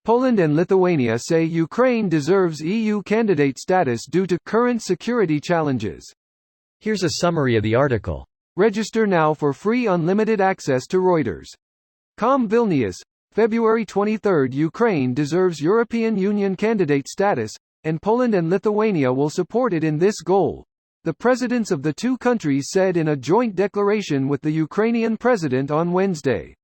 Poland and Lithuania say Ukraine deserves EU candidate status due to current security challenges. Here's a summary of the article. Register now for free unlimited access to Reuters. Vilnius, February 23. Ukraine deserves European Union candidate status, and Poland and Lithuania will support it in this goal, the presidents of the two countries said in a joint declaration with the Ukrainian president on Wednesday.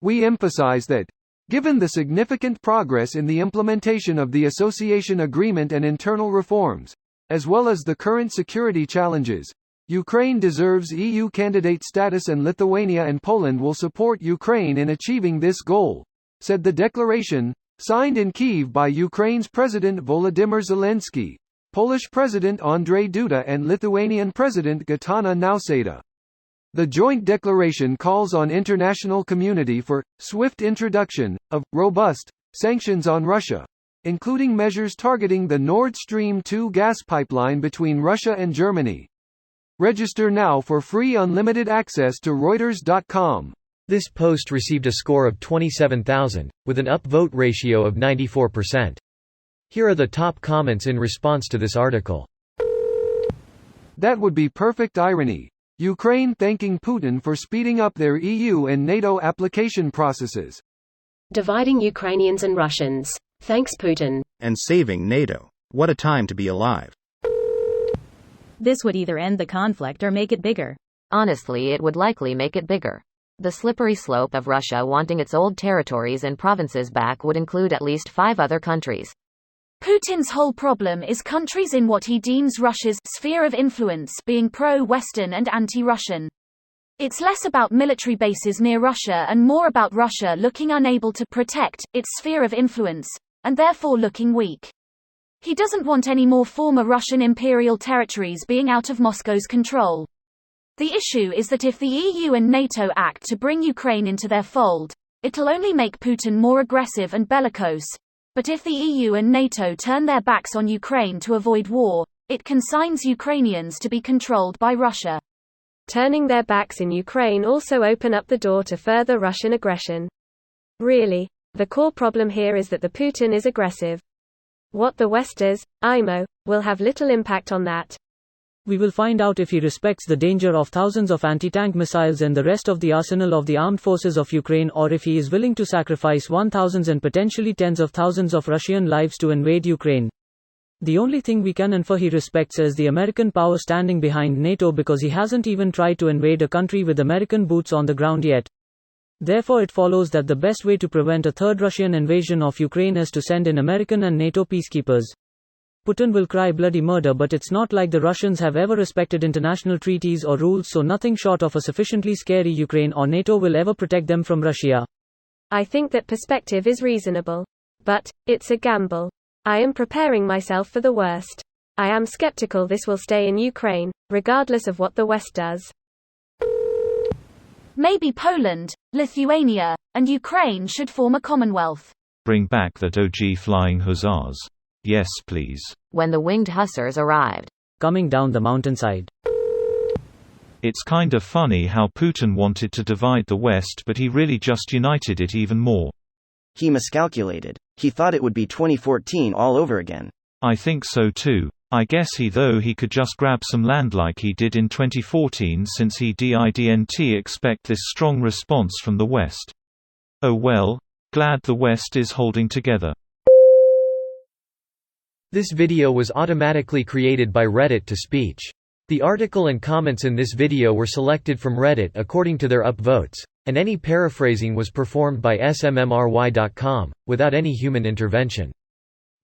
We emphasize that, given the significant progress in the implementation of the association agreement and internal reforms, as well as the current security challenges, Ukraine deserves EU candidate status and Lithuania and Poland will support Ukraine in achieving this goal, said the declaration, signed in Kyiv by Ukraine's President Volodymyr Zelensky, Polish President Andrzej Duda and Lithuanian President Gitanas Nausėda. The joint declaration calls on international community for swift introduction of robust sanctions on Russia, including measures targeting the Nord Stream 2 gas pipeline between Russia and Germany. Register now for free unlimited access to Reuters.com. This post received a score of 27,000, with an upvote ratio of 94%. Here are the top comments in response to this article. That would be perfect irony. Ukraine thanking Putin for speeding up their EU and NATO application processes. Dividing Ukrainians and Russians. Thanks Putin. And saving NATO. What a time to be alive. This would either end the conflict or make it bigger. Honestly, it would likely make it bigger. The slippery slope of Russia wanting its old territories and provinces back would include at least 5 other countries. Putin's whole problem is countries in what he deems Russia's sphere of influence being pro-Western and anti-Russian. It's less about military bases near Russia and more about Russia looking unable to protect its sphere of influence, and therefore looking weak. He doesn't want any more former Russian imperial territories being out of Moscow's control. The issue is that if the EU and NATO act to bring Ukraine into their fold, it'll only make Putin more aggressive and bellicose. But if the EU and NATO turn their backs on Ukraine to avoid war, it consigns Ukrainians to be controlled by Russia. Turning their backs in Ukraine also open up the door to further Russian aggression. Really, the core problem here is that the Putin is aggressive. What the West does, IMO, will have little impact on that. We will find out if he respects the danger of thousands of anti-tank missiles and the rest of the arsenal of the armed forces of Ukraine, or if he is willing to sacrifice 1,000s and potentially tens of thousands of Russian lives to invade Ukraine. The only thing we can infer he respects is the American power standing behind NATO, because he hasn't even tried to invade a country with American boots on the ground yet. Therefore it follows that the best way to prevent a third Russian invasion of Ukraine is to send in American and NATO peacekeepers. Putin will cry bloody murder, but it's not like the Russians have ever respected international treaties or rules, so nothing short of a sufficiently scary Ukraine or NATO will ever protect them from Russia. I think that perspective is reasonable. But, it's a gamble. I am preparing myself for the worst. I am skeptical this will stay in Ukraine, regardless of what the West does. Maybe Poland, Lithuania, and Ukraine should form a commonwealth. Bring back that OG flying hussars. Yes, please. When the winged hussars arrived. Coming down the mountainside. It's kind of funny how Putin wanted to divide the West, but he really just united it even more. He miscalculated. He thought it would be 2014 all over again. I think so too. I guess he could just grab some land like he did in 2014, since he didn't expect this strong response from the West. Oh well, glad the West is holding together. This video was automatically created by Reddit to speech. The article and comments in this video were selected from Reddit according to their upvotes, and any paraphrasing was performed by smmry.com, without any human intervention.